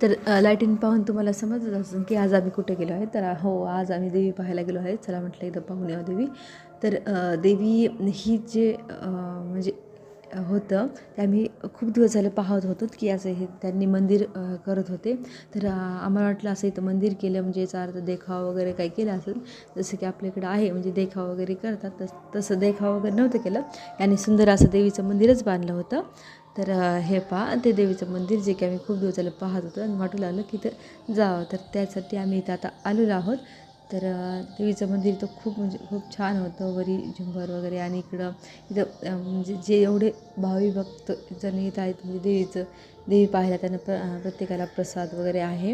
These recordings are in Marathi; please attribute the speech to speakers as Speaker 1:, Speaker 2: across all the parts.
Speaker 1: तर लाईटिंग पाहून तुम्हाला समजत असेल की आज आम्ही कुठे गेलो आहे. तर हो, आज आम्ही देवी पाहायला गेलो आहे. चला म्हटलं एकदा पाहून यावं देवी. तर देवी ही जे म्हणजे होतं ते आम्ही खूप दिवस झाले पाहत होतो की असं हे त्यांनी मंदिर करत होते. तर आम्हाला वाटलं असं इथं मंदिर केलं म्हणजे याचा अर्थ देखावा वगैरे काही केला असेल, जसं की आपल्याकडं आहे म्हणजे देखावा वगैरे करतात, तसं देखावा वगैरे नव्हतं केलं. आणि सुंदर असं देवीचं मंदिरच बांधलं होतं. तर हे पहा ते देवीचं मंदिर जे की आम्ही खूप दिवस झालं पाहत होतो आणि वाटू लागलं की इथं जावं. तर त्यासाठी आम्ही इथं आता आलेलो आहोत. तर देवीचं मंदिर तर खूप म्हणजे खूप छान होतं. वरी झुंबर वगैरे आणि इथं म्हणजे जे एवढे भावी भक्त जण येत आहेत म्हणजे देवी पाहायला त्यांना प्रत्येकाला प्रसाद वगैरे आहे.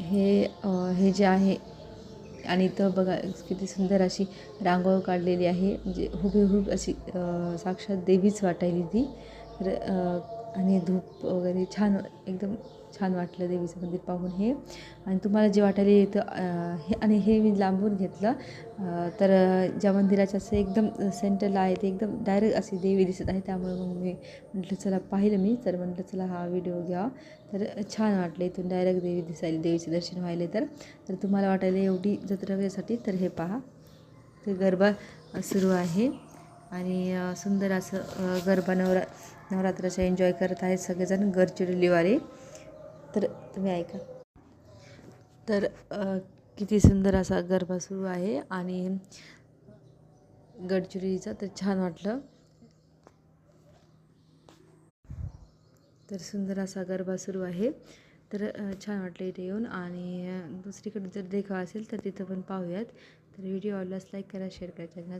Speaker 1: हे जे आहे आणि इथं बघा किती सुंदर अशी रांगोळ काढलेली आहे, म्हणजे हुबेहूब अशी साक्षात देवीच वाटायली ती. तर आणि धूप वगैरे छान एकदम छान वाटलं देवीचं मंदिर पाहून हे. आणि तुम्हाला जे वाटायला इथं हे आणि हे मी लांबून घेतलं. तर ज्या मंदिराच्या असं एकदम सेंटरला आहे ते एकदम डायरेक्ट अशी देवी दिसत आहे. त्यामुळे मग मी म्हटलं चला पाहिलं मी, तर म्हटलं चला हा व्हिडिओ घ्यावा. तर छान वाटलं इथून डायरेक्ट देवी दिसायला, देवीचे दर्शन व्हायले. तर तुम्हाला वाटायला एवढी जत्रा वेळेसाठी तर हे पहा, ते गरबा सुरू आहे आणि सुंदर असं गरबा नवरात्राचा एन्जॉय करत आहेत सगळेजण गडचिरोलीवाले. तर तुम्ही ऐका. तर किती सुंदर असा गरबा सुरू आहे आणि गडचिरोलीचा तर छान वाटलं. तर सुंदर असा गरबा सुरू आहे. तर छान वाटलं इथे येऊन. आणि दुसरीकडे जर देखावा असेल तर तिथं पण पाहूयात. तर व्हिडिओ आवडल्यास लाईक करा, शेअर करा, चॅनल